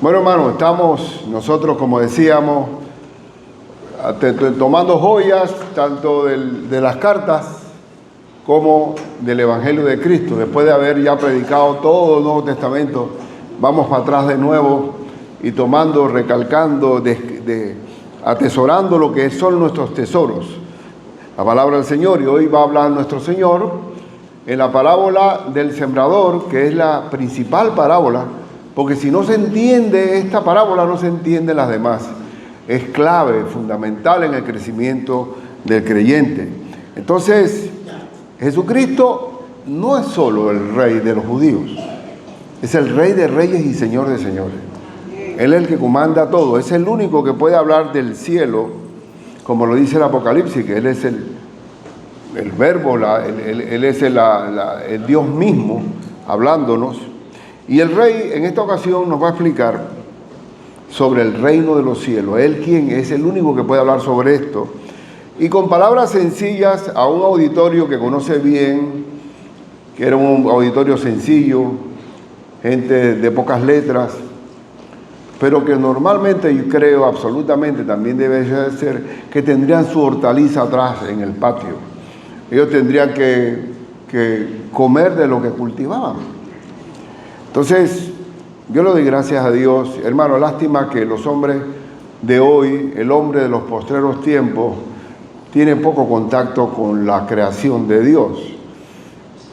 Bueno, hermano, estamos nosotros, como decíamos, tomando joyas tanto de las cartas como del Evangelio de Cristo. Después de haber ya predicado todo el Nuevo Testamento, vamos para atrás de nuevo y tomando, recalcando, atesorando lo que son nuestros tesoros. La palabra del Señor, y hoy va a hablar nuestro Señor en la parábola del sembrador, que es la principal parábola, porque si no se entiende esta parábola, no se entienden las demás. Es clave, fundamental en el crecimiento del creyente. Entonces, Jesucristo no es solo el Rey de los judíos, es el Rey de reyes y Señor de señores. Él es el que comanda todo, es el único que puede hablar del cielo, como lo dice el Apocalipsis, que Él es el Verbo, Él es el Dios mismo hablándonos. Y el Rey en esta ocasión nos va a explicar sobre el reino de los cielos. Él quien es el único que puede hablar sobre esto. Y con palabras sencillas a un auditorio que conoce bien, que era un auditorio sencillo, gente de pocas letras, pero que normalmente, yo creo absolutamente, también debe ser que tendrían su hortaliza atrás en el patio. Ellos tendrían que comer de lo que cultivaban. Entonces, yo le doy gracias a Dios. Hermano, lástima que los hombres de hoy, el hombre de los postreros tiempos, tiene poco contacto con la creación de Dios.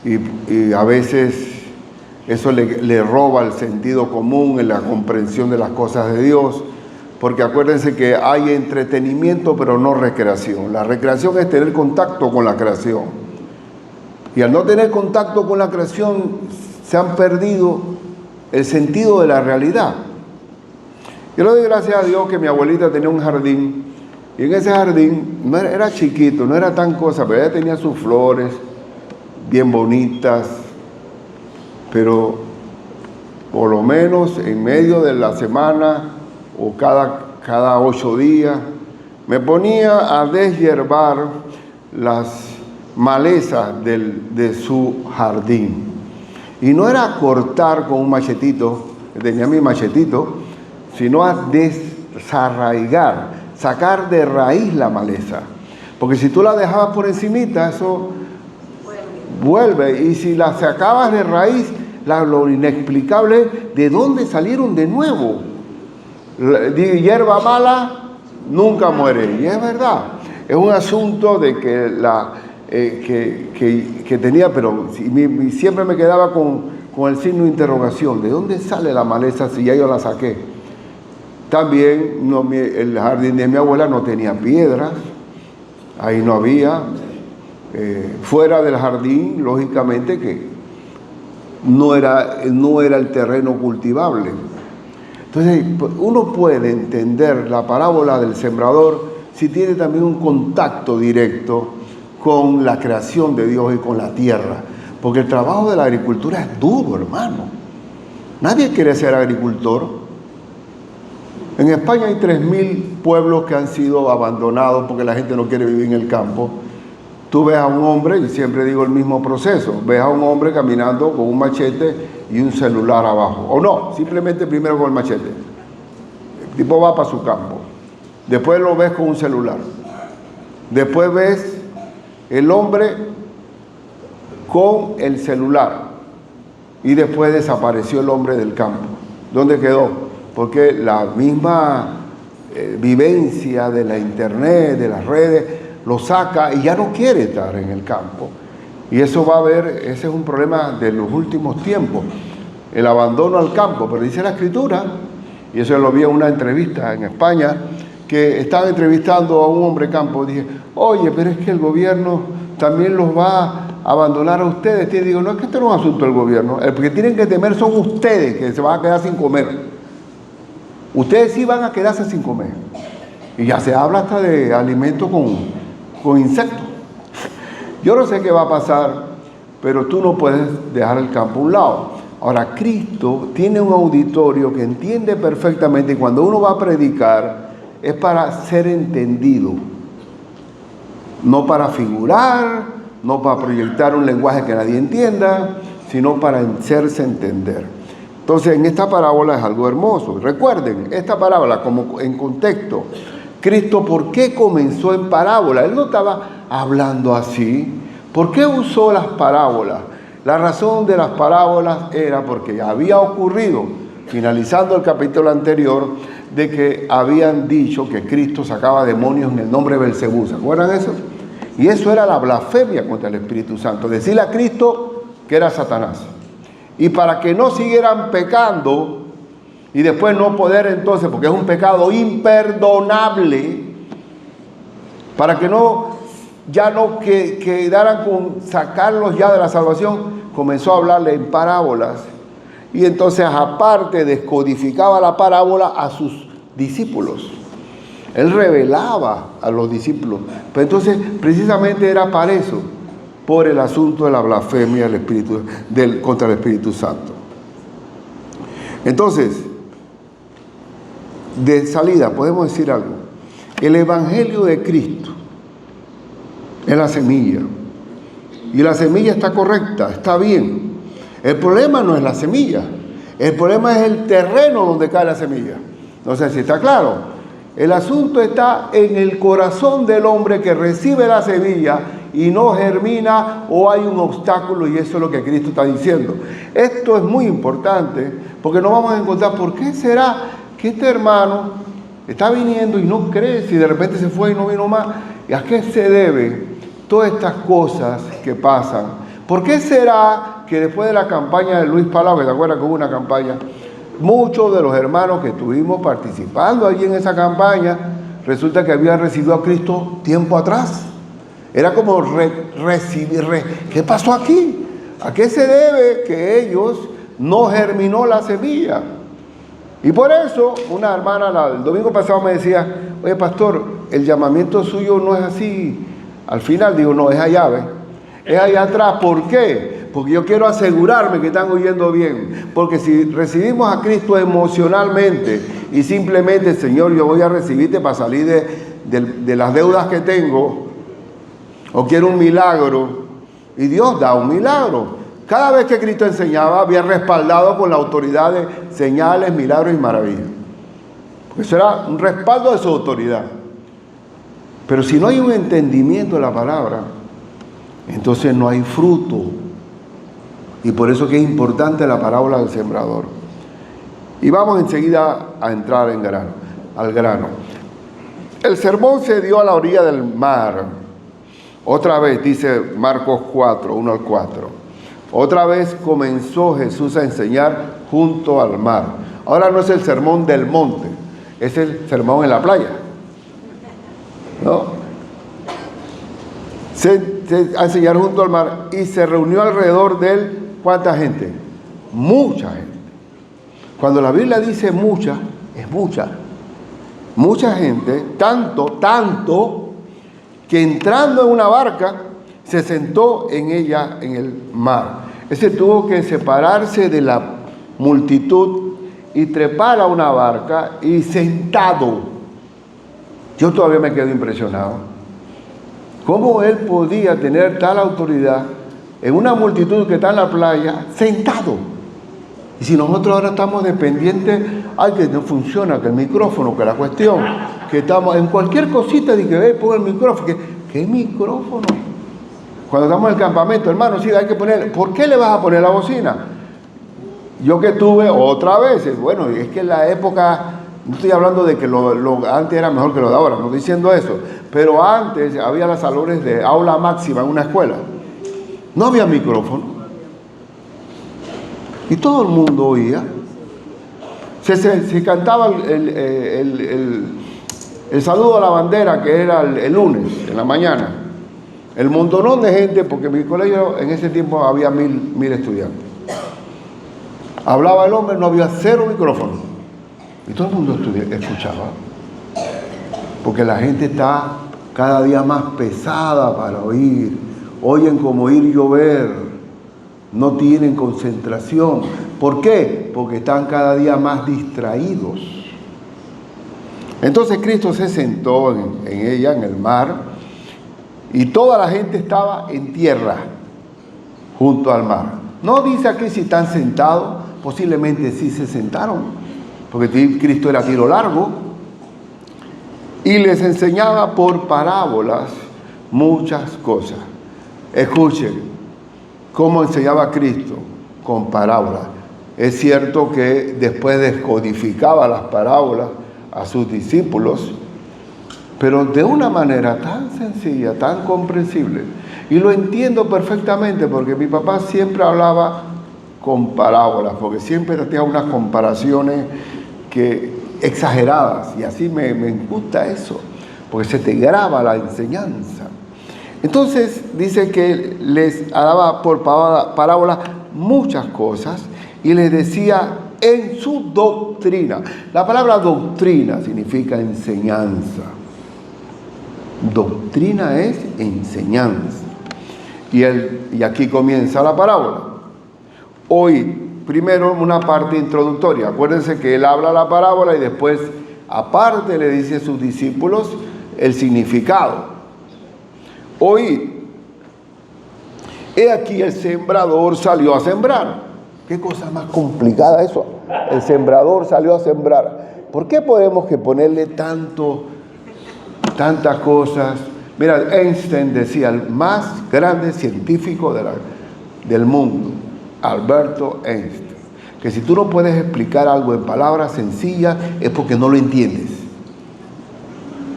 Y a veces eso le roba el sentido común en la comprensión de las cosas de Dios, porque acuérdense que hay entretenimiento pero no recreación. La recreación es tener contacto con la creación. Y al no tener contacto con la creación, se han perdido el sentido de la realidad. Yo le doy gracias a Dios que mi abuelita tenía un jardín, y en ese jardín no era chiquito, no era tan cosa, pero ella tenía sus flores bien bonitas, pero por lo menos en medio de la semana o cada 8 días me ponía a deshiervar las malezas de su jardín. Y no era cortar con un machetito, tenía mi machetito, sino a desarraigar, sacar de raíz la maleza. Porque si tú la dejabas por encimita, eso vuelve. Y si la sacabas de raíz, lo inexplicable, ¿de dónde salieron de nuevo? Hierba mala nunca muere. Y es verdad. Es un asunto de que tenía, pero siempre me quedaba con el signo de interrogación. ¿De dónde sale la maleza si ya yo la saqué? También el jardín de mi abuela no tenía piedras, ahí no había. Fuera del jardín, lógicamente que no era el terreno cultivable. Entonces, uno puede entender la parábola del sembrador si tiene también un contacto directo con la creación de Dios y con la tierra. Porque el trabajo de la agricultura es duro, hermano. Nadie quiere ser agricultor. En España hay 3.000 pueblos que han sido abandonados porque la gente no quiere vivir en el campo. Tú ves a un hombre, y siempre digo el mismo proceso, ves a un hombre caminando con un machete y un celular abajo. O no, simplemente primero con el machete. El tipo va para su campo. Después lo ves con un celular. Después ves el hombre con el celular. Y después desapareció el hombre del campo. ¿Dónde quedó? Porque la misma vivencia de la internet, de las redes, lo saca y ya no quiere estar en el campo. Y eso ese es un problema de los últimos tiempos, el abandono al campo. Pero dice la Escritura, y eso lo vi en una entrevista en España, que estaban entrevistando a un hombre campo. Dije, oye, pero es que el gobierno también los va a abandonar a ustedes. Y digo, no, es que esto no es un asunto del gobierno. El que tienen que temer son ustedes, que se van a quedar sin comer. Ustedes sí van a quedarse sin comer. Y ya se habla hasta de alimentos con insectos. Yo no sé qué va a pasar, pero tú no puedes dejar el campo a un lado. Ahora, Cristo tiene un auditorio que entiende perfectamente, y cuando uno va a predicar es para ser entendido, no para figurar, no para proyectar un lenguaje que nadie entienda, sino para hacerse entender. Entonces, en esta parábola es algo hermoso. Recuerden, esta parábola, como en contexto, Cristo, ¿por qué comenzó en parábola? Él no estaba hablando así. ¿Por qué usó las parábolas? La razón de las parábolas era porque había ocurrido, finalizando el capítulo anterior, de que habían dicho que Cristo sacaba demonios en el nombre de Belcebú. ¿Se acuerdan eso? Y eso era la blasfemia contra el Espíritu Santo. Decirle a Cristo que era Satanás. Y para que no siguieran pecando y después no poder entonces, porque es un pecado imperdonable, para que ya no quedaran con sacarlos ya de la salvación, comenzó a hablarle en parábolas. Y entonces aparte descodificaba la parábola a sus discípulos. Él revelaba a los discípulos. Pero entonces precisamente era para eso, por el asunto de la blasfemia contra el Espíritu Santo. Entonces, de salida podemos decir algo. El Evangelio de Cristo es la semilla. Y la semilla está correcta, está bien. El problema no es la semilla. El problema es el terreno donde cae la semilla. No sé si está claro. El asunto está en el corazón del hombre que recibe la semilla y no germina, o hay un obstáculo, y eso es lo que Cristo está diciendo. Esto es muy importante porque nos vamos a encontrar por qué será que este hermano está viniendo y no cree, si de repente se fue y no vino más. ¿Y a qué se debe todas estas cosas que pasan? ¿Por qué será que después de la campaña de Luis Palau, que te acuerdas que hubo una campaña, muchos de los hermanos que estuvimos participando allí en esa campaña, resulta que habían recibido a Cristo tiempo atrás? Era como ¿qué pasó aquí? ¿A qué se debe que ellos no germinó la semilla? Y por eso una hermana el domingo pasado me decía, oye pastor, el llamamiento suyo no es así. Al final digo, no, es allá, ¿ves? Es allá atrás. ¿Por qué? Porque yo quiero asegurarme que están oyendo bien. Porque si recibimos a Cristo emocionalmente y simplemente, Señor, yo voy a recibirte para salir de las deudas que tengo, o quiero un milagro, y Dios da un milagro. Cada vez que Cristo enseñaba, había respaldado con la autoridad de señales, milagros y maravillas. Eso era un respaldo de su autoridad. Pero si no hay un entendimiento de la palabra, entonces no hay fruto. Y por eso que es importante la parábola del sembrador. Y vamos enseguida a entrar al grano. El sermón se dio a la orilla del mar. Otra vez, dice Marcos 4, 1 al 4. Otra vez comenzó Jesús a enseñar junto al mar. Ahora no es el sermón del monte, es el sermón en la playa, ¿no? A enseñar junto al mar, y se reunió alrededor de él, ¿cuánta gente? Mucha gente. Cuando la Biblia dice mucha, es mucha. Mucha gente, tanto, que entrando en una barca, se sentó en ella en el mar. Ese tuvo que separarse de la multitud y trepar a una barca y sentado. Yo todavía me quedo impresionado. ¿Cómo él podía tener tal autoridad en una multitud que está en la playa, sentado? Y si nosotros ahora estamos dependientes, que no funciona, que el micrófono, que la cuestión, que estamos en cualquier cosita de que ponga el micrófono. ¿Qué micrófono? Cuando estamos en el campamento, hermano, sí, hay que poner. ¿Por qué le vas a poner la bocina? Yo que tuve otra vez, bueno, es que en la época, no estoy hablando de que lo antes era mejor que lo de ahora, no estoy diciendo eso, pero antes había los salones de aula máxima en una escuela. No había micrófono. Y todo el mundo oía. Se cantaba el saludo a la bandera, que era el lunes, en la mañana. El montonón de gente, porque en mi colegio en ese tiempo había 1000 estudiantes. Hablaba el hombre, no había 0 micrófono. Y todo el mundo escuchaba. Porque la gente está cada día más pesada para oír. Oyen como oír llover. No tienen concentración. ¿Por qué? Porque están cada día más distraídos. Entonces Cristo se sentó en ella, en el mar, y toda la gente estaba en tierra, junto al mar. No dice aquí si están sentados, posiblemente sí se sentaron, porque Cristo era tiro largo, y les enseñaba por parábolas muchas cosas. Escuchen cómo enseñaba Cristo, con parábolas. Es cierto que después descodificaba las parábolas a sus discípulos, pero de una manera tan sencilla, tan comprensible. Y lo entiendo perfectamente porque mi papá siempre hablaba con parábolas, porque siempre tenía unas comparaciones exageradas, y así me gusta eso, porque se te graba la enseñanza. Entonces dice que les daba por parábola muchas cosas y les decía en su doctrina. La palabra doctrina significa enseñanza. Doctrina es enseñanza. Y aquí comienza la parábola. Hoy, primero una parte introductoria. Acuérdense que él habla la parábola y después, aparte, le dice a sus discípulos el significado. Hoy, he aquí el sembrador salió a sembrar. Qué cosa más complicada eso. El sembrador salió a sembrar. ¿Por qué podemos que ponerle tantas cosas? Mira, Einstein decía, el más grande científico del mundo, Alberto Einstein, que si tú no puedes explicar algo en palabras sencillas es porque no lo entiendes.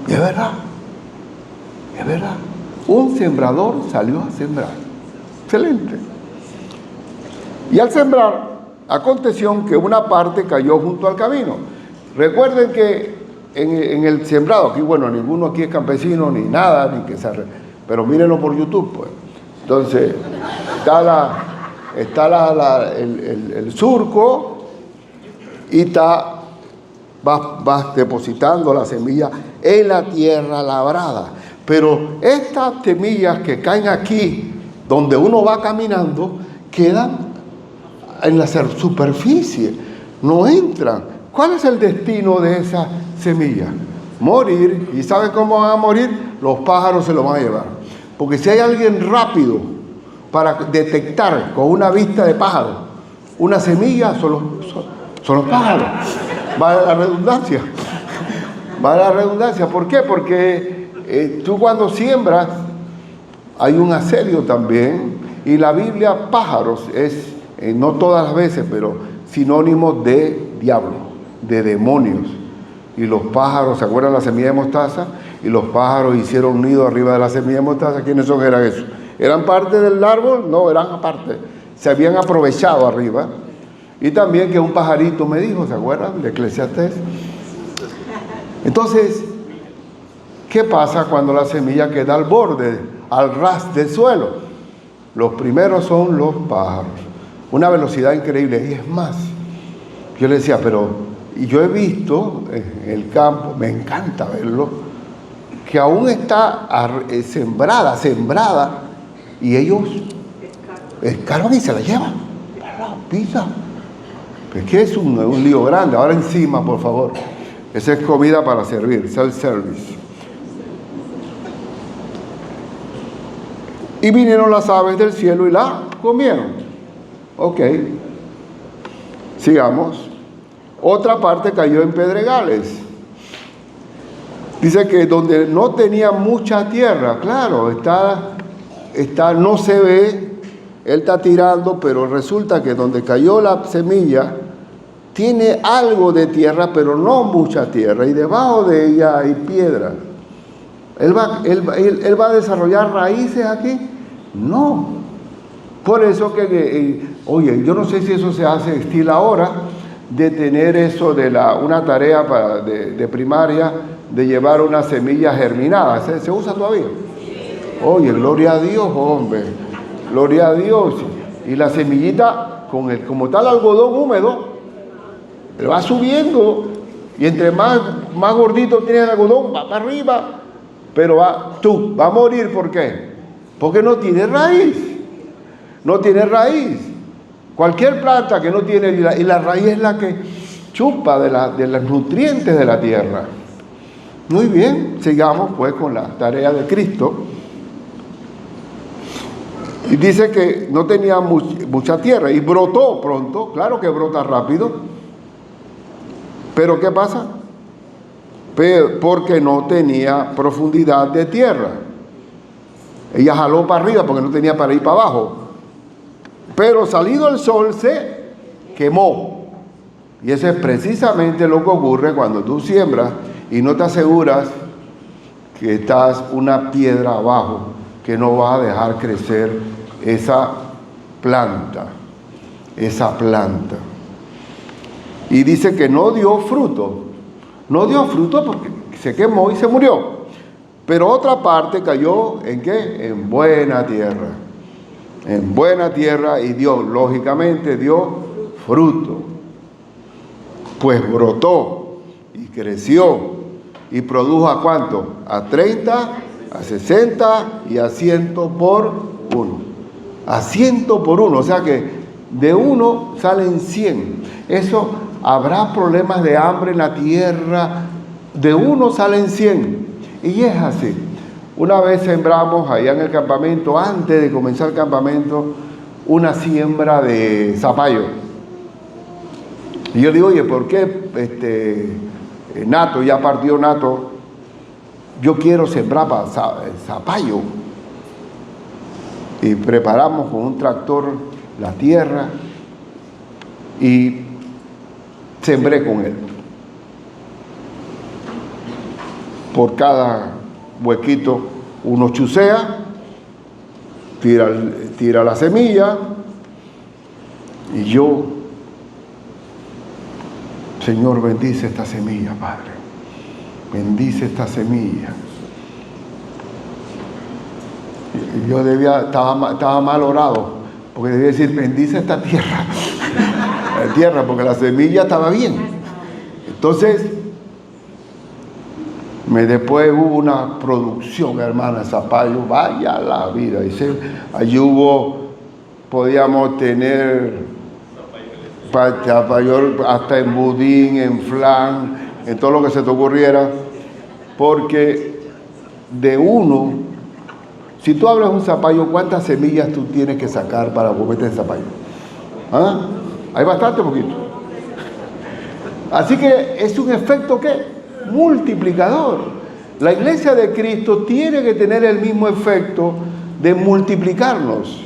Y es verdad, es verdad. Un sembrador salió a sembrar. Excelente. Y al sembrar, aconteció que una parte cayó junto al camino. Recuerden que en el sembrado, aquí, bueno, ninguno aquí es campesino ni nada, pero mírenlo por YouTube, pues. Entonces, está el surco y vas depositando la semilla en la tierra labrada. Pero estas semillas que caen aquí, donde uno va caminando, quedan en la superficie, no entran. ¿Cuál es el destino de esa semilla? Morir. ¿Y saben cómo van a morir? Los pájaros se lo van a llevar. Porque si hay alguien rápido para detectar con una vista de pájaro una semilla, son los pájaros. Vale la redundancia. Vale la redundancia. ¿Por qué? Porque tú cuando siembras hay un asedio también, y la Biblia pájaros es, no todas las veces, pero sinónimo de diablo, de demonios. Y los pájaros, ¿se acuerdan la semilla de mostaza? Y los pájaros hicieron nido arriba de la semilla de mostaza. ¿Quiénes eran esos? ¿Eran parte del árbol? No, eran aparte. Se habían aprovechado arriba. Y también que un pajarito me dijo, ¿se acuerdan? De Eclesiastés. Entonces, ¿qué pasa cuando la semilla queda al borde, al ras del suelo? Los primeros son los pájaros. Una velocidad increíble. Y es más, yo le decía, y yo he visto en el campo, me encanta verlo, que aún está sembrada, y ellos escarban y se la llevan. La pisa. Es que es un lío grande. Ahora encima, por favor. Esa es comida para servir, self-service. Y vinieron las aves del cielo y la comieron. Ok. Sigamos. Otra parte cayó en pedregales. Dice que donde no tenía mucha tierra, claro, no se ve, él está tirando, pero resulta que donde cayó la semilla, tiene algo de tierra, pero no mucha tierra, y debajo de ella hay piedra. ¿Él va a desarrollar raíces aquí? No. Por eso oye, yo no sé si eso se hace estilo ahora, de tener eso de una tarea de primaria, de llevar una semilla germinada. ¿Se usa todavía? Oye, gloria a Dios, hombre. Gloria a Dios. Y la semillita, como está el algodón húmedo, va subiendo. Y entre más gordito tiene el algodón, va para arriba. Pero va a morir. ¿Por qué? Porque no tiene raíz. No tiene raíz. Cualquier planta que no tiene, y la raíz es la que chupa de los nutrientes de la tierra. Muy bien, sigamos pues con la tarea de Cristo. Y dice que no tenía mucha tierra y brotó pronto, claro que brota rápido, pero ¿qué pasa? Porque no tenía profundidad de tierra. Ella jaló para arriba porque no tenía para ir para abajo, pero salido el sol se quemó. Y eso es precisamente lo que ocurre cuando tú siembras y no te aseguras que estás una piedra abajo, que no va a dejar crecer esa planta. Y dice que no dio fruto. No dio fruto porque se quemó y se murió. Pero otra parte cayó ¿en qué? En buena tierra. En buena tierra, y dio, lógicamente, dio fruto. Pues brotó y creció y produjo ¿a cuánto? A 30, a 60 y a 100 por uno. A 100 por uno, o sea que de uno salen 100. Eso, habrá problemas de hambre en la tierra, de uno salen 100. Y es así. Una vez sembramos allá en el campamento, antes de comenzar el campamento, una siembra de zapallo. Y yo digo, oye, ¿por qué Nato, ya partió Nato, yo quiero sembrar zapallo? Y preparamos con un tractor la tierra y sembré con él. Por cada huequito uno chucea, tira la semilla, y yo, Señor, bendice esta semilla, Padre. Bendice esta semilla. Y yo estaba mal orado, porque debía decir, bendice esta tierra. La tierra, porque la semilla estaba bien. Entonces, después hubo una producción, hermana, zapallo, vaya la vida. Allí podíamos tener zapallo hasta en budín, en flan, en todo lo que se te ocurriera, porque de uno, si tú abres un zapallo, ¿cuántas semillas tú tienes que sacar para comerte el zapallo? ¿Ah? Hay bastante poquito. Así que es un efecto, ¿qué? Multiplicador. La iglesia de Cristo tiene que tener el mismo efecto de multiplicarnos.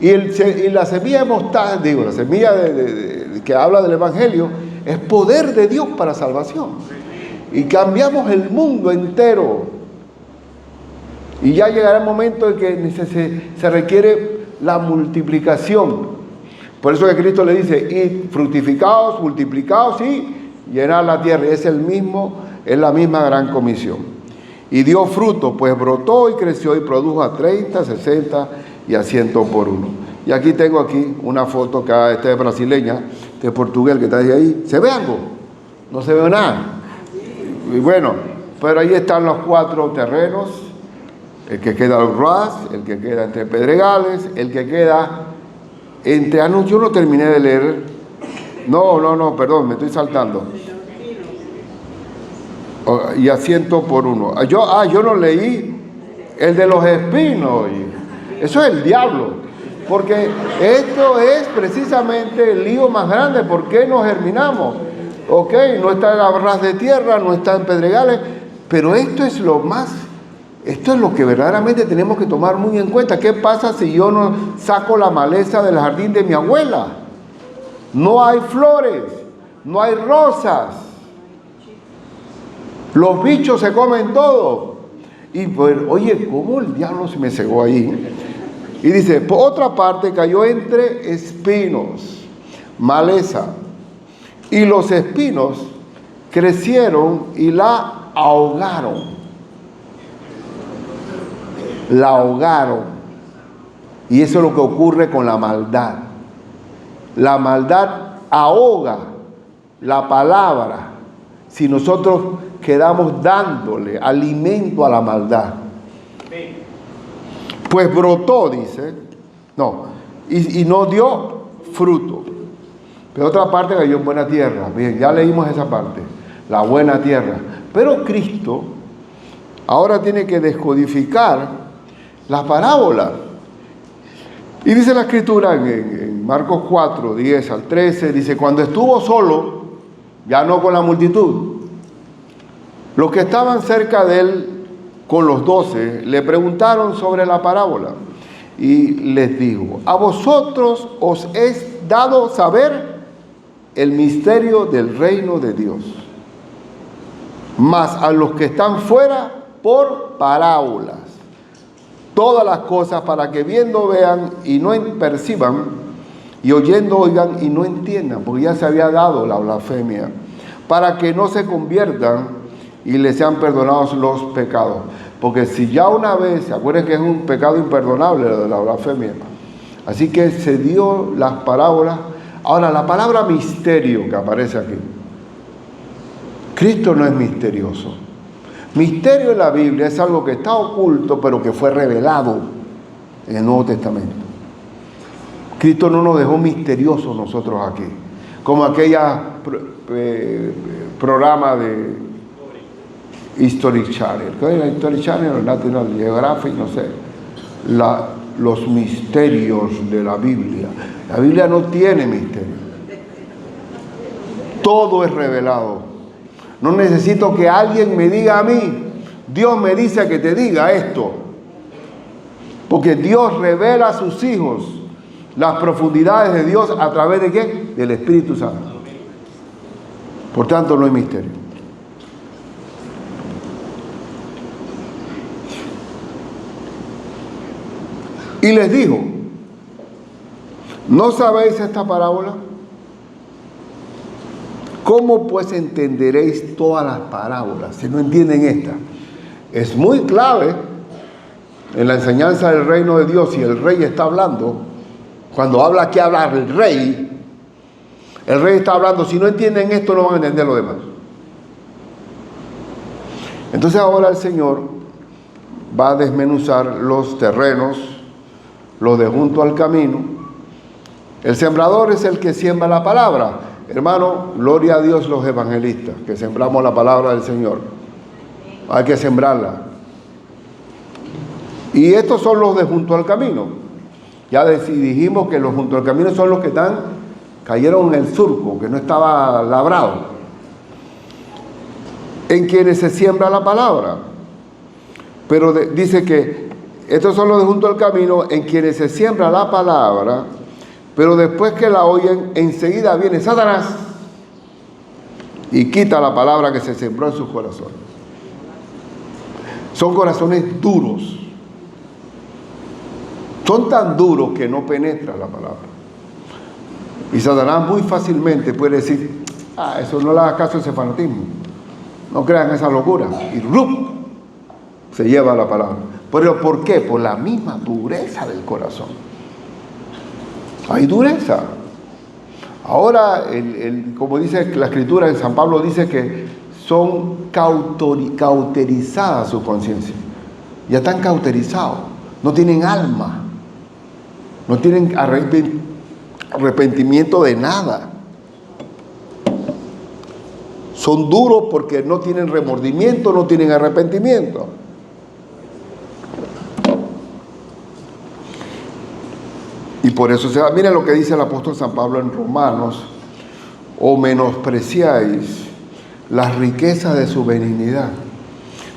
Y la semilla de mostaza, la semilla que habla del Evangelio, es poder de Dios para salvación. Y cambiamos el mundo entero. Y ya llegará el momento en que se requiere la multiplicación. Por eso que Cristo le dice, id, fructificaos, multiplicaos y llenad la tierra. Y es la misma gran comisión. Y dio fruto, pues brotó y creció y produjo a 30, 60 y a 100 por uno. Y aquí tengo una foto que esta es brasileña, de Portugal, que está ahí. ¿Se ve algo? No se ve nada. Y bueno, pero ahí están los 4 terrenos. El que queda en Ras, el que queda entre Pedregales, el que queda entre... yo no terminé de leer. No, perdón, me estoy saltando. Y a 100 por uno. Yo no leí el de los espinos. Eso es el diablo. Porque esto es precisamente el lío más grande. ¿Por qué nos germinamos? Ok, no está en ras de tierra, no está en Pedregales, pero esto es lo que verdaderamente tenemos que tomar muy en cuenta. ¿Qué pasa si yo no saco la maleza del jardín de mi abuela? No hay flores, no hay rosas. Los bichos se comen todo. Y pues, oye, ¿cómo el diablo se me cegó ahí? Y dice, por otra parte cayó entre espinos, maleza. Y los espinos crecieron y la ahogaron. La ahogaron. Y eso es lo que ocurre con la maldad. La maldad ahoga la palabra si nosotros quedamos dándole alimento a la maldad. Pues brotó, dice, y no dio fruto. Pero otra parte cayó en buena tierra. Bien, ya leímos esa parte, la buena tierra. Pero Cristo ahora tiene que descodificar la parábola. Y dice la Escritura en Marcos 4, 10 al 13, dice, cuando estuvo solo, ya no con la multitud, los que estaban cerca de él con los 12 le preguntaron sobre la parábola y les dijo, a vosotros os es dado saber el misterio del reino de Dios, mas a los que están fuera por parábolas, todas las cosas para que viendo vean y no perciban, y oyendo oigan y no entiendan, porque ya se había dado la blasfemia, para que no se conviertan y les sean perdonados los pecados. Porque si ya una vez, se acuerdan que es un pecado imperdonable lo de la blasfemia, así que se dio las parábolas. Ahora, la palabra misterio que aparece aquí, Cristo no es misterioso. Misterio en la Biblia es algo que está oculto, pero que fue revelado en el Nuevo Testamento. Cristo no nos dejó misteriosos nosotros aquí, como aquella programa de History Channel. ¿Qué era History Channel o National Geographic? No sé. Los misterios de la Biblia. La Biblia no tiene misterio. Todo es revelado. No necesito que alguien me diga a mí, Dios me dice que te diga esto. Porque Dios revela a sus hijos las profundidades de Dios a través de ¿qué? Del Espíritu Santo. Por tanto, no hay misterio. Y les dijo, ¿no sabéis esta parábola? ¿Cómo pues entenderéis todas las parábolas si no entienden esta? Es muy clave en la enseñanza del reino de Dios. Si el rey está hablando, cuando habla aquí habla el rey está hablando. Si no entienden esto, no van a entender lo demás. Entonces ahora el Señor va a desmenuzar los terrenos, los de junto al camino. El sembrador es el que siembra la palabra. Hermano, gloria a Dios los evangelistas, que sembramos la palabra del Señor. Hay que sembrarla. Y estos son los de junto al camino. Ya dijimos que los junto al camino son los que cayeron en el surco, que no estaba labrado. En quienes se siembra la palabra. Pero dice que estos son los de junto al camino, en quienes se siembra la palabra, pero después que la oyen, enseguida viene Satanás y quita la palabra que se sembró en sus corazones. Son corazones duros. Son tan duros que no penetra la palabra. Y Satanás muy fácilmente puede decir, eso no le haga caso a ese fanatismo. No crean esa locura. Y ¡rup! Se lleva la palabra. ¿Pero por qué? Por la misma dureza del corazón. Hay dureza. Ahora, como dice la Escritura, en San Pablo dice que son cauterizadas su conciencia. Ya están cauterizados. No tienen alma. No tienen arrepentimiento de nada. Son duros porque no tienen remordimiento, no tienen arrepentimiento. Y por eso miren lo que dice el apóstol San Pablo en Romanos: o menospreciáis las riquezas de su benignidad.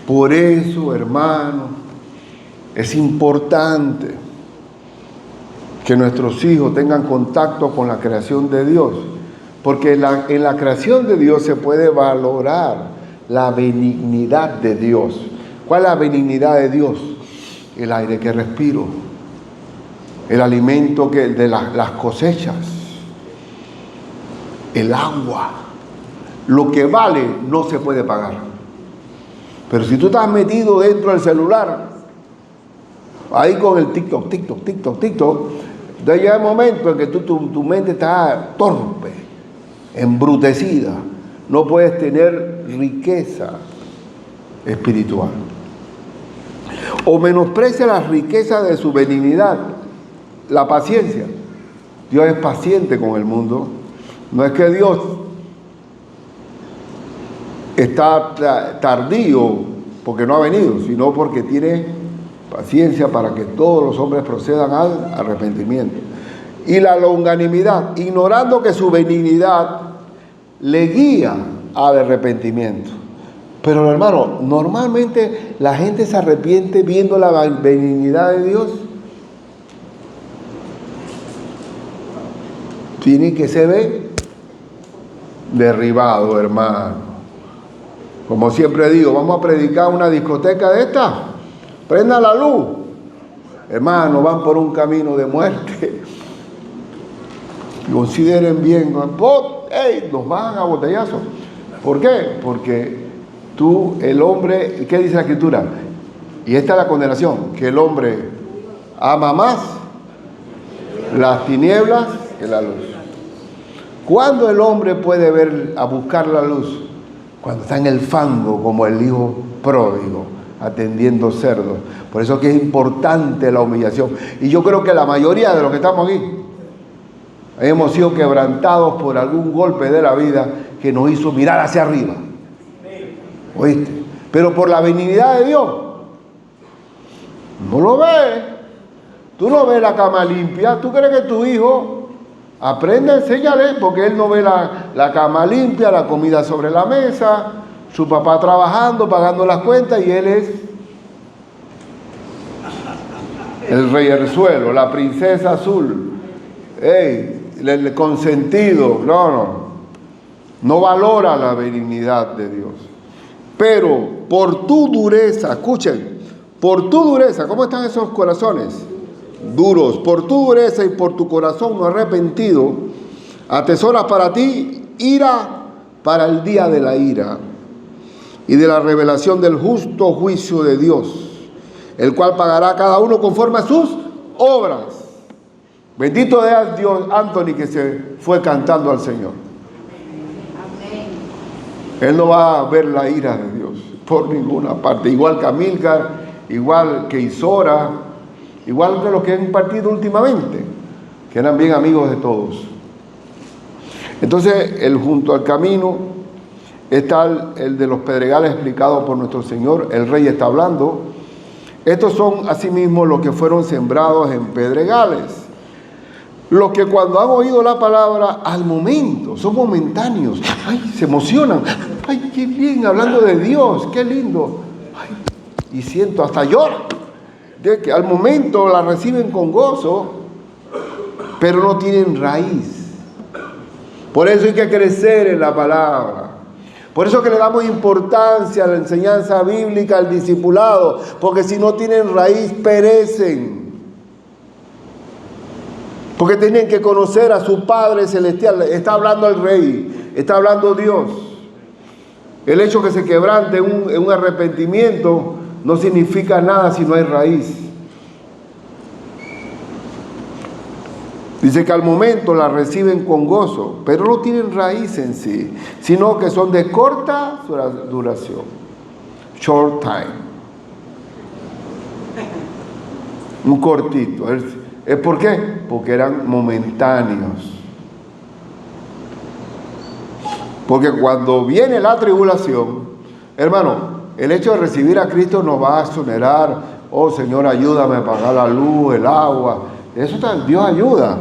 Por eso, hermano, es importante que nuestros hijos tengan contacto con la creación de Dios, porque en la creación de Dios se puede valorar la benignidad de Dios. ¿Cuál es la benignidad de Dios? El aire que respiro, el alimento de las cosechas, el agua. Lo que vale no se puede pagar. Pero si tú estás metido dentro del celular, ahí con el TikTok, ya llega el momento en que tu mente está torpe, embrutecida. No puedes tener riqueza espiritual. O menosprecia las riquezas de su benignidad, la paciencia. Dios es paciente con el mundo. No es que Dios está tardío porque no ha venido, sino porque tiene paciencia para que todos los hombres procedan al arrepentimiento. Y la longanimidad, ignorando que su benignidad le guía al arrepentimiento. Pero hermano, normalmente la gente se arrepiente viendo la benignidad de Dios. Tiene que ser derribado, hermano. Como siempre digo, vamos a predicar una discoteca de esta. Prenda la luz. Hermano, van por un camino de muerte. Consideren bien. ¡Ey! Nos bajan a botellazos. ¿Por qué? Porque tú, el hombre, ¿qué dice la Escritura? Y esta es la condenación, que el hombre ama más las tinieblas que la luz. ¿Cuándo el hombre puede ver a buscar la luz? Cuando está en el fango, como el hijo pródigo, atendiendo cerdos. Por eso que es importante la humillación. Y yo creo que la mayoría de los que estamos aquí hemos sido quebrantados por algún golpe de la vida que nos hizo mirar hacia arriba. ¿Oíste? Pero por la benignidad de Dios, no lo ves. Tú no ves la cama limpia. ¿Tú crees que tu hijo aprende? Enséñale, porque él no ve la cama limpia, la comida sobre la mesa, su papá trabajando, pagando las cuentas, y él es el rey del suelo, la princesa azul, el consentido. No valora la benignidad de Dios. Pero por tu dureza, escuchen, por tu dureza, ¿cómo están esos corazones? Duros. Por tu dureza y por tu corazón no arrepentido, atesoras para ti ira para el día de la ira y de la revelación del justo juicio de Dios, el cual pagará a cada uno conforme a sus obras. Bendito sea Dios, Anthony, que se fue cantando al Señor. Él no va a ver la ira de Dios por ninguna parte. Igual que Amílcar, igual que Isora, igual que los que han partido últimamente, que eran bien amigos de todos. Entonces, el junto al camino está el de los pedregales explicado por nuestro Señor. El rey está hablando. Estos son asimismo los que fueron sembrados en pedregales. Los que cuando han oído la palabra, al momento, son momentáneos. ¡Ay! Se emocionan. ¡Ay, qué bien! Hablando de Dios, qué lindo. ¡Ay! Y siento, hasta lloro. De que al momento la reciben con gozo, pero no tienen raíz. Por eso hay que crecer en la palabra. Por eso que le damos importancia a la enseñanza bíblica, al discipulado, porque si no tienen raíz, perecen. Porque tienen que conocer a su Padre Celestial. Está hablando el Rey, está hablando Dios. El hecho que se quebrante en un arrepentimiento no significa nada si no hay raíz. Dice que al momento la reciben con gozo, pero no tienen raíz en sí, sino que son de corta duración. Short time. Un cortito. ¿Es por qué? Porque eran momentáneos. Porque cuando viene la tribulación, hermano, el hecho de recibir a Cristo nos va a exonerar. Oh Señor, ayúdame a pagar la luz, el agua. Eso Dios ayuda.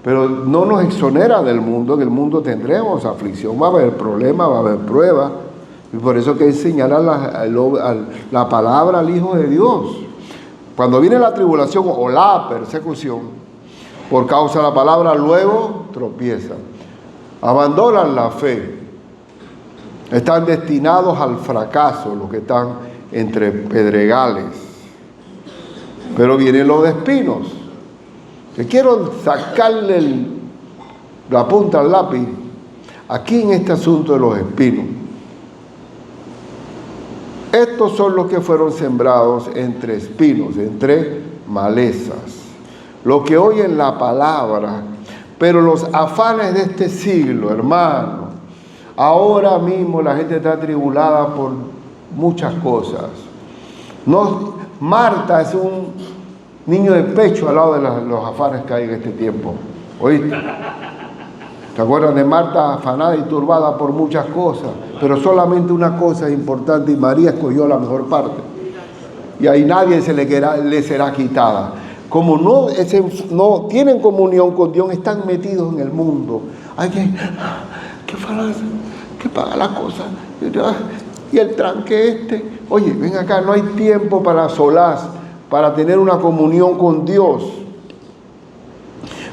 Pero no nos exonera del mundo. En el mundo tendremos aflicción, va a haber problemas, va a haber pruebas. Y por eso hay que señalar la palabra al Hijo de Dios. Cuando viene la tribulación o la persecución, por causa de la palabra, luego tropiezan. Abandonan la fe. Están destinados al fracaso los que están entre pedregales. Pero vienen los de espinos. Que quiero sacarle la punta al lápiz aquí en este asunto de los espinos. Estos son los que fueron sembrados entre espinos, entre malezas. Los que oyen la palabra, pero los afanes de este siglo, hermano. Ahora mismo la gente está atribulada por muchas cosas. Marta es un niño de pecho al lado de los afanes que hay en este tiempo. ¿Oíste? ¿Te acuerdas de Marta afanada y turbada por muchas cosas? Pero solamente una cosa es importante y María escogió la mejor parte. y ahí nadie le será quitada. Como no tienen comunión con Dios, están metidos en el mundo. Hay que pagar las cosas. Y el tranque Oye, ven acá, no hay tiempo para solaz, para tener una comunión con Dios.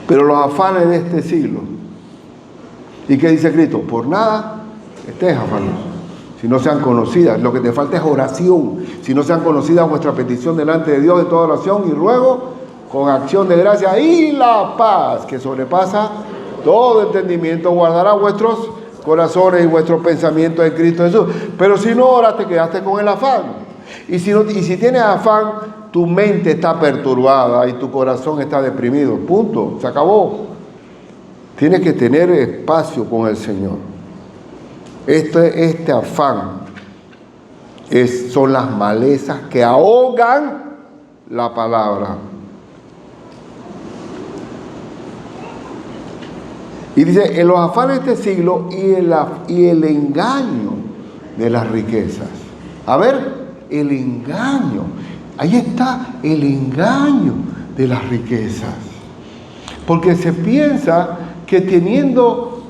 Pero los afanes de este siglo. ¿Y qué dice Cristo? Por nada estés afanoso. Si no sean conocidas, lo que te falta es oración. Si no sean conocidas vuestra petición delante de Dios de toda oración y ruego, con acción de gracia y la paz que sobrepasa todo entendimiento, guardará vuestros corazones y vuestros pensamientos en Cristo Jesús. Pero si no oras, te quedaste con el afán. Y si tienes afán, tu mente está perturbada y tu corazón está deprimido. Punto. Se acabó. Tienes que tener espacio con el Señor. Este afán son las malezas que ahogan la palabra. Y dice, en los afanes de este siglo y el engaño de las riquezas. A ver, el engaño. Ahí está el engaño de las riquezas. Porque se piensa que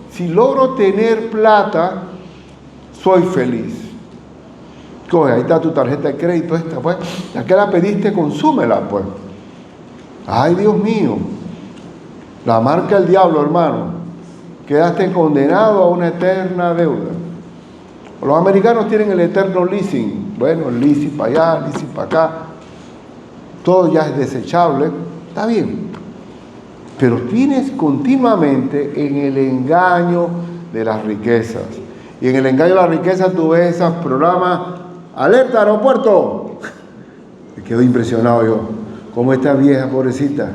si logro tener plata, soy feliz. Coge, ahí está tu tarjeta de crédito pues. Ya que la pediste, consúmela, pues. Ay, Dios mío. La marca del diablo, hermano. Quedaste condenado a una eterna deuda. Los americanos tienen el eterno leasing. Bueno, el leasing para allá, leasing para acá. Todo ya es desechable. Está bien. Pero tienes continuamente en el engaño de las riquezas. Y en el engaño de las riquezas tú ves esos programas. ¡Alerta, aeropuerto! Me quedo impresionado yo. Como esta vieja pobrecita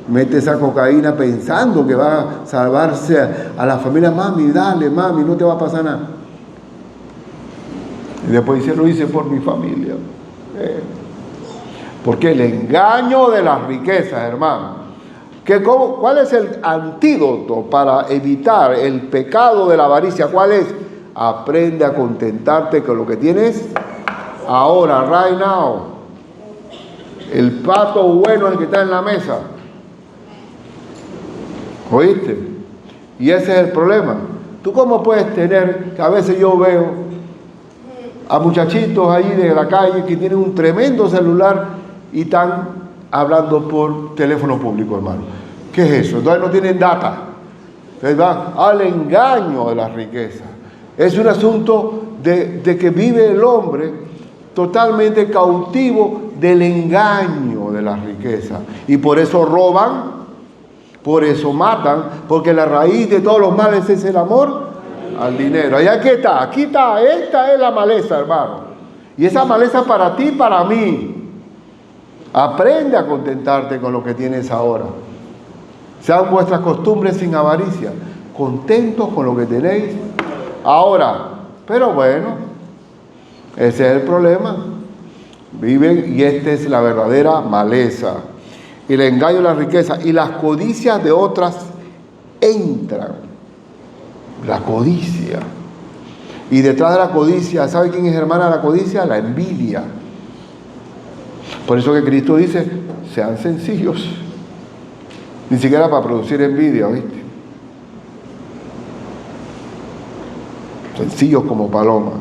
mete esa cocaína pensando que va a salvarse a la familia. Mami, dale, mami, no te va a pasar nada. Y después dice, lo hice por mi familia. Porque el engaño de las riquezas, hermano. ¿Cuál es el antídoto para evitar el pecado de la avaricia? ¿Cuál es? Aprende a contentarte con lo que tienes ahora, right now. El plato bueno es el que está en la mesa. ¿Oíste? Y ese es el problema. ¿Tú cómo puedes tener, que a veces yo veo a muchachitos ahí de la calle que tienen un tremendo celular y están hablando por teléfono público, hermano? ¿Qué es eso? Entonces no tienen data. Entonces van al engaño de las riquezas. Es un asunto de que vive el hombre totalmente cautivo del engaño de las riquezas. Y por eso roban, por eso matan, porque la raíz de todos los males es el amor al dinero. ¿Y aquí está? Esta es la maleza, hermano. Y esa maleza es para ti y para mí. Aprende a contentarte con lo que tienes ahora. Sean vuestras costumbres sin avaricia, contentos con lo que tenéis ahora. Pero bueno, ese es el problema. Viven, y esta es la verdadera maleza. Y el engaño de la riqueza y las codicias de otras entran. La codicia. Y detrás de la codicia, ¿sabe quién es hermana de la codicia? La envidia. Por eso que Cristo dice, sean sencillos. Ni siquiera para producir envidia, ¿viste? Sencillos como palomas.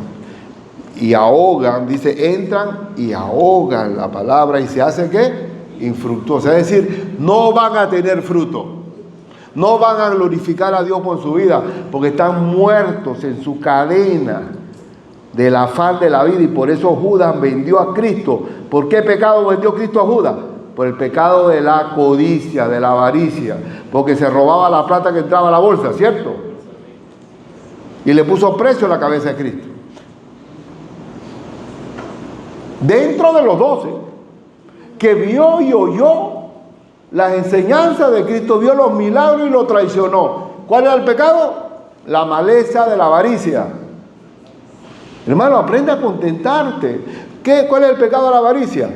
Y ahogan, dice, entran y ahogan la palabra y se hace ¿qué? Infructuosa. Es decir, no van a tener fruto. No van a glorificar a Dios por su vida, porque están muertos en su cadena del afán de la vida. Y por eso Judas vendió a Cristo. ¿Por qué pecado vendió Cristo a Judas? Por el pecado de la codicia, de la avaricia, porque se robaba la plata que entraba a la bolsa, ¿cierto? Y le puso precio a la cabeza de Cristo. Dentro de los 12, que vio y oyó las enseñanzas de Cristo, vio los milagros y lo traicionó. ¿Cuál era el pecado? La maleza de la avaricia. Hermano, aprende a contentarte. ¿Cuál es el pecado de la avaricia?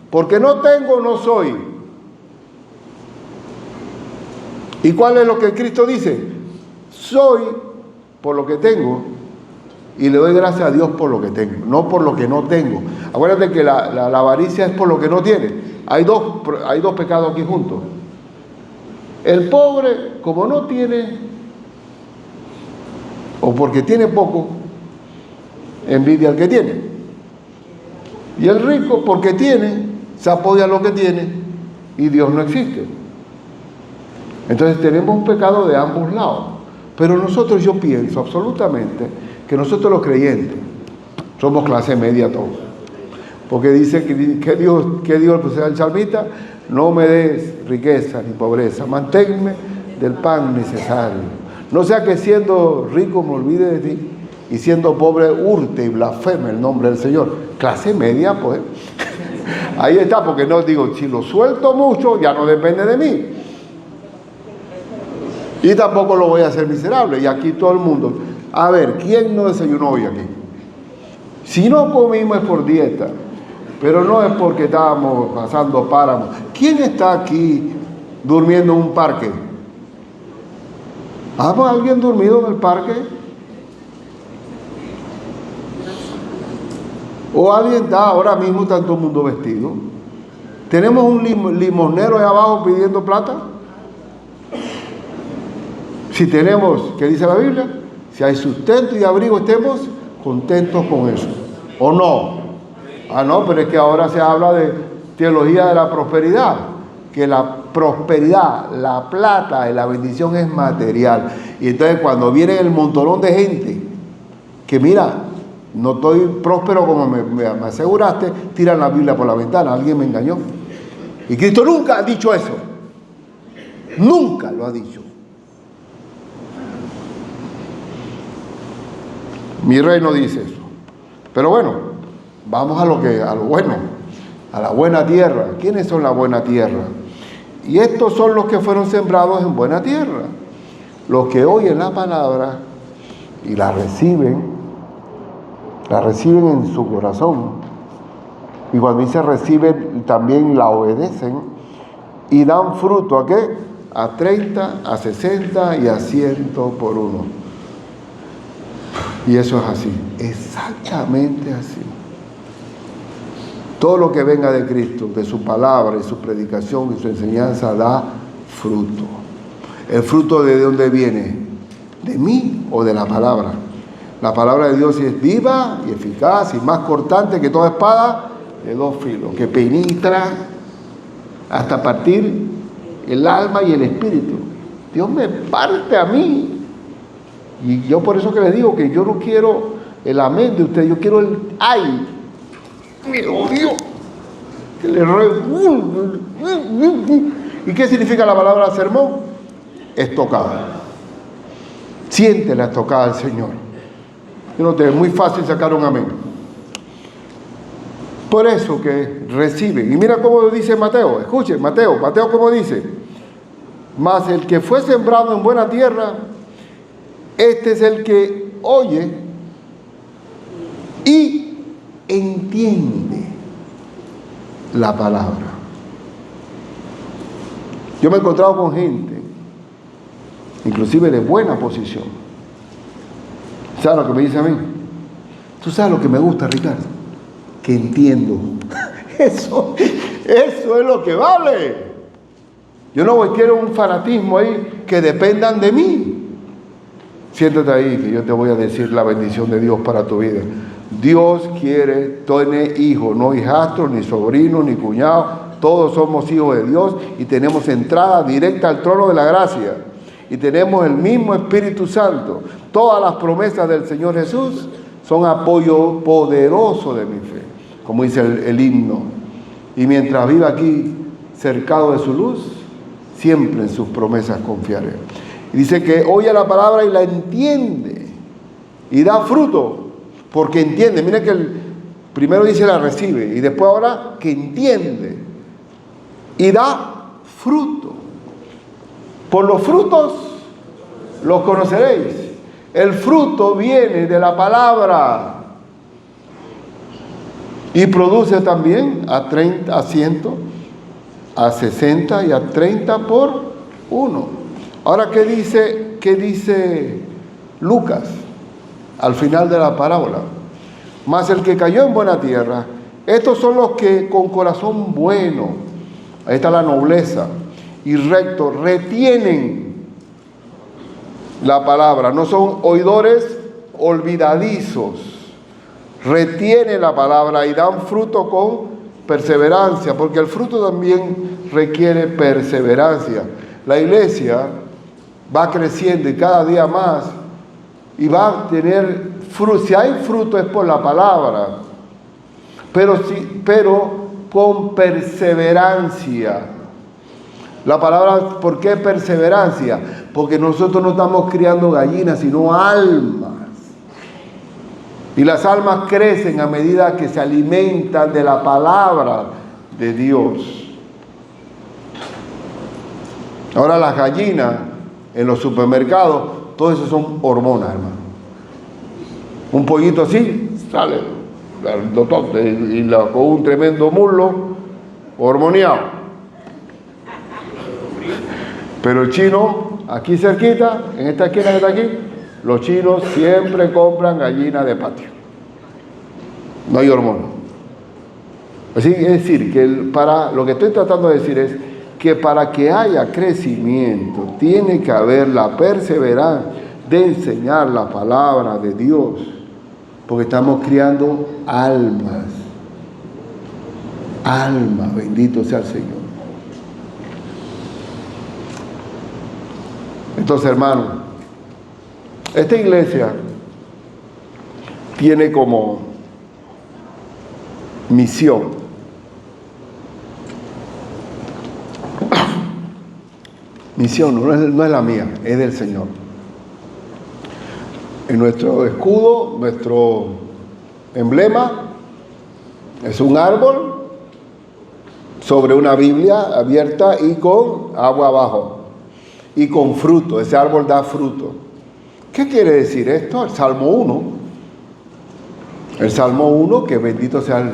Porque no tengo, no soy. ¿Y cuál es lo que Cristo dice? Soy por lo que tengo y le doy gracias a Dios por lo que tengo, no por lo que no tengo. Acuérdate que la avaricia es por lo que no tiene. Hay dos pecados aquí juntos. El pobre, como no tiene, o porque tiene poco, envidia al que tiene. Y el rico, porque tiene, se apoya a lo que tiene, y Dios no existe. Entonces tenemos un pecado de ambos lados. Pero nosotros, yo pienso absolutamente que nosotros los creyentes somos clase media todos. Porque dice que Dios, pues el salmista, no me des riqueza ni pobreza, manténme del pan necesario. No sea que siendo rico me olvide de ti y siendo pobre hurte y blasfeme el nombre del Señor. Clase media, pues. Ahí está, porque no digo, si lo suelto mucho, ya no depende de mí. Y tampoco lo voy a hacer miserable. Y aquí todo el mundo. A ver, ¿quién no desayunó hoy aquí? Si no comimos es por dieta, pero no es porque estábamos pasando páramos. ¿Quién está aquí durmiendo en un parque? ¿Ha alguien dormido en el parque? ¿O alguien está ahora mismo, está todo el mundo vestido? ¿Tenemos un limosnero ahí abajo pidiendo plata? Si tenemos, ¿qué dice la Biblia? Si hay sustento y abrigo, estemos contentos con eso. ¿O no? Ah, no, pero es que ahora se habla de teología de la prosperidad. Que la prosperidad, la plata y la bendición es material. Y entonces cuando viene el montonón de gente que mira, no estoy próspero como me aseguraste, tiran la Biblia por la ventana. Alguien me engañó. Y Cristo nunca ha dicho eso. Nunca lo ha dicho. Mi reino dice eso. Pero bueno, vamos a lo bueno, a la buena tierra. ¿Quiénes son la buena tierra? Y estos son los que fueron sembrados en buena tierra. Los que oyen la palabra y la reciben en su corazón. Y cuando dice reciben, también la obedecen y dan fruto. ¿A qué? A 30, a 60 y a 100 por uno. Y eso es así, exactamente así. Todo lo que venga de Cristo, de su palabra y su predicación y su enseñanza da fruto. ¿El fruto de dónde viene? ¿De mí o de la palabra? La palabra de Dios es viva y eficaz y más cortante que toda espada de dos filos, que penetra hasta partir el alma y el espíritu. Dios me parte a mí. Y yo por eso que les digo que yo no quiero el amén de ustedes, yo quiero el ay. Me odio. Que le ¿Y qué significa la palabra sermón? Estocada. Siente la estocada del Señor. Yo no te es muy fácil sacar un amén. Por eso que reciben. Y mira cómo dice Mateo. Escuchen, Mateo cómo dice. Mas el que fue sembrado en buena tierra, este es el que oye y entiende la palabra. Yo me he encontrado con gente, inclusive de buena posición. ¿Sabes lo que me dice a mí? ¿Tú sabes lo que me gusta, Ricardo? Que entiendo. Eso es lo que vale. Yo no quiero un fanatismo ahí que dependan de mí. Siéntate ahí que yo te voy a decir la bendición de Dios para tu vida. Dios quiere tener hijos, no hijastros, ni sobrinos, ni cuñados. Todos somos hijos de Dios y tenemos entrada directa al trono de la gracia. Y tenemos el mismo Espíritu Santo. Todas las promesas del Señor Jesús son apoyo poderoso de mi fe, como dice el himno. Y mientras viva aquí, cercado de su luz, siempre en sus promesas confiaré. Y dice que oye la palabra y la entiende. Y da fruto, porque entiende. Mira que primero dice la recibe, y después ahora que entiende. Y da fruto. Por los frutos los conoceréis. El fruto viene de la palabra. Y produce también a 30, a 100, a 60 y a 30 por uno. Ahora, ¿qué dice Lucas? al final de la parábola. Mas el que cayó en buena tierra, estos son los que con corazón bueno, ahí está la nobleza, y recto, retienen la palabra, no son oidores olvidadizos, retienen la palabra y dan fruto con perseverancia, porque el fruto también requiere perseverancia. La iglesia va creciendo y cada día más, y va a tener fruto. Si hay fruto es por la palabra, pero con perseverancia. La palabra, ¿por qué perseverancia? Porque nosotros no estamos criando gallinas, sino almas. Y las almas crecen a medida que se alimentan de la palabra de Dios. Ahora las gallinas en los supermercados, todo eso son hormonas, hermano. Un pollito así, sale el doctor con un tremendo muslo hormoneado. Pero el chino, aquí cerquita, en esta esquina que está aquí, los chinos siempre compran gallinas de patio. No hay hormonas. Así es decir, que lo que estoy tratando de decir es que para que haya crecimiento, tiene que haber la perseverancia de enseñar la palabra de Dios, porque estamos criando almas. Almas, bendito sea el Señor. Entonces, hermano, esta iglesia tiene como misión no es la mía, es del Señor. En nuestro escudo, nuestro emblema es un árbol sobre una Biblia abierta y con agua abajo y con fruto. Ese árbol da fruto. ¿Qué quiere decir esto? El Salmo 1. El Salmo 1, que bendito sea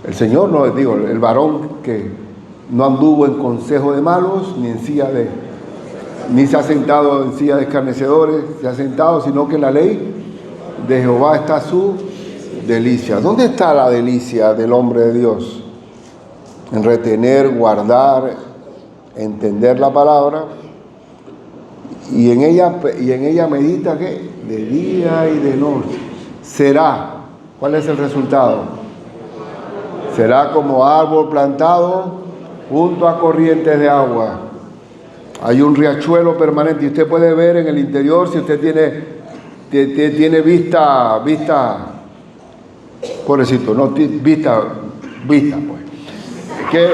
el Señor, no digo, el varón que no anduvo en consejo de malos, ni se ha sentado en silla de escarnecedores, se ha sentado, sino que en la ley de Jehová está su delicia. ¿Dónde está la delicia del hombre de Dios? En retener, guardar, entender la palabra, y en ella medita, ¿qué? De día y de noche. ¿Cuál es el resultado? Será como árbol plantado junto a corrientes de agua. Hay un riachuelo permanente, y usted puede ver en el interior, si usted tiene vista, pobrecito, no, vista, pues. Que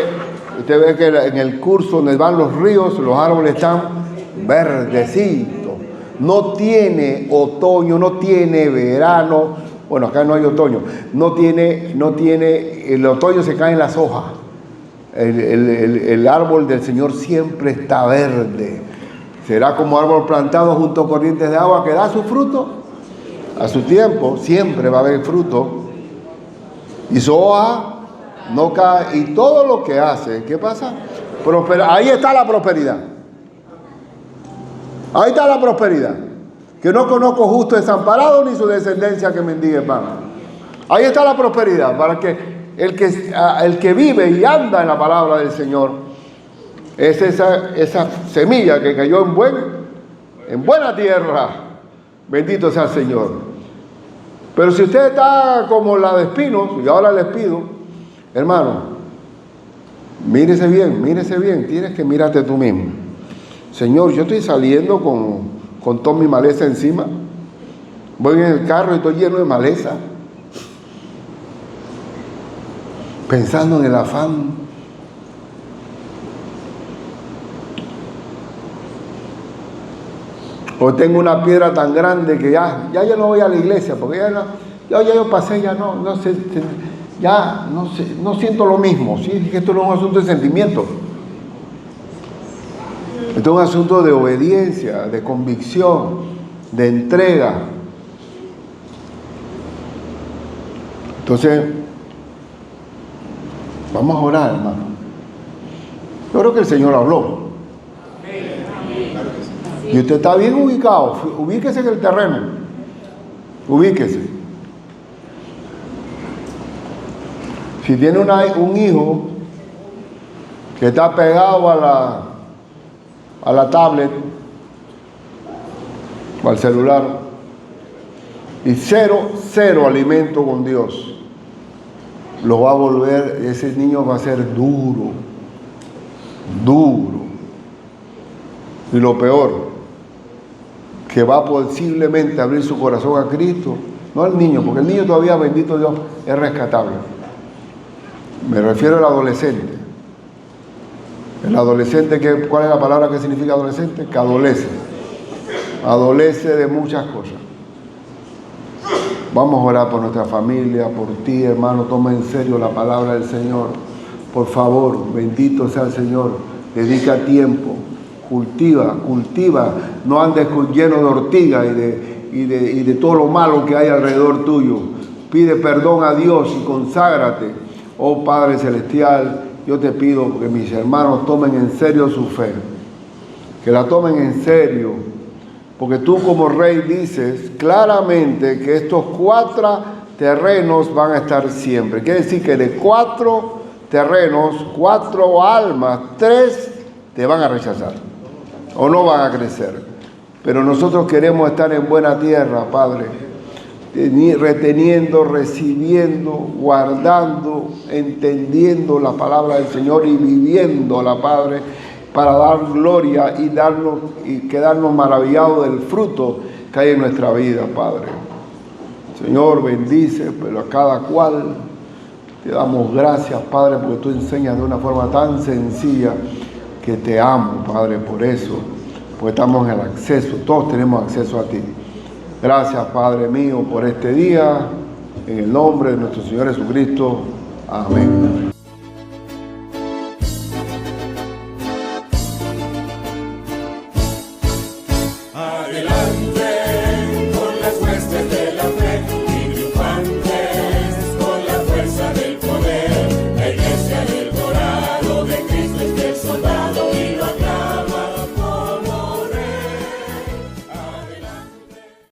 usted ve que en el curso donde van los ríos, los árboles están verdecitos. No tiene otoño, no tiene verano. Bueno, acá no hay otoño. No tiene, el otoño se caen las hojas. El árbol del Señor siempre está verde. Será como árbol plantado junto a corrientes de agua que da su fruto a su tiempo. Siempre va a haber fruto. Y su hoja no cae. Y todo lo que hace, ¿qué pasa? Ahí está la prosperidad. Ahí está la prosperidad. Que no conozco justo desamparado ni su descendencia que mendigue pan. Ahí está la prosperidad, para que el que vive y anda en la palabra del Señor es esa semilla que cayó en buena tierra. Bendito sea el Señor. Pero si usted está como la de espinos, y ahora les pido, hermano, mírese bien, tienes que mirarte tú mismo. Señor, yo estoy saliendo con toda mi maleza encima. Voy en el carro y estoy lleno de maleza, pensando en el afán. O tengo una piedra tan grande que ya yo no voy a la iglesia, porque ya yo pasé, no siento lo mismo. ¿Sí? Esto no es un asunto de sentimiento. Esto es un asunto de obediencia, de convicción, de entrega. Entonces, vamos a orar, hermano. Yo creo que el Señor habló. Y usted está bien ubicado. Ubíquese en el terreno. Ubíquese. Si tiene un hijo que está pegado a la tablet o al celular y cero alimento con Dios, lo va a volver, ese niño va a ser duro. Y lo peor, que va posiblemente a abrir su corazón a Cristo, no al niño, porque el niño todavía, bendito Dios, es rescatable. Me refiero al adolescente. El adolescente, ¿cuál es la palabra que significa adolescente? Que adolece. Adolece de muchas cosas. Vamos a orar por nuestra familia, por ti, hermano. Toma en serio la palabra del Señor. Por favor, bendito sea el Señor. Dedica tiempo. Cultiva. No andes lleno de ortigas y de todo lo malo que hay alrededor tuyo. Pide perdón a Dios y conságrate. Oh Padre Celestial, yo te pido que mis hermanos tomen en serio su fe. Que la tomen en serio. Porque tú como rey dices claramente que estos 4 terrenos van a estar siempre. Quiere decir que de 4 terrenos, 4 almas, 3 te van a rechazar o no van a crecer. Pero nosotros queremos estar en buena tierra, Padre, reteniendo, recibiendo, guardando, entendiendo la palabra del Señor y viviéndola, Padre, para dar gloria y quedarnos maravillados del fruto que hay en nuestra vida, Padre. Señor, bendice, pero a cada cual te damos gracias, Padre, porque tú enseñas de una forma tan sencilla que te amo, Padre, por eso, porque estamos en el acceso, todos tenemos acceso a ti. Gracias, Padre mío, por este día, en el nombre de nuestro Señor Jesucristo. Amén. Soldado de Cristo es el soldado.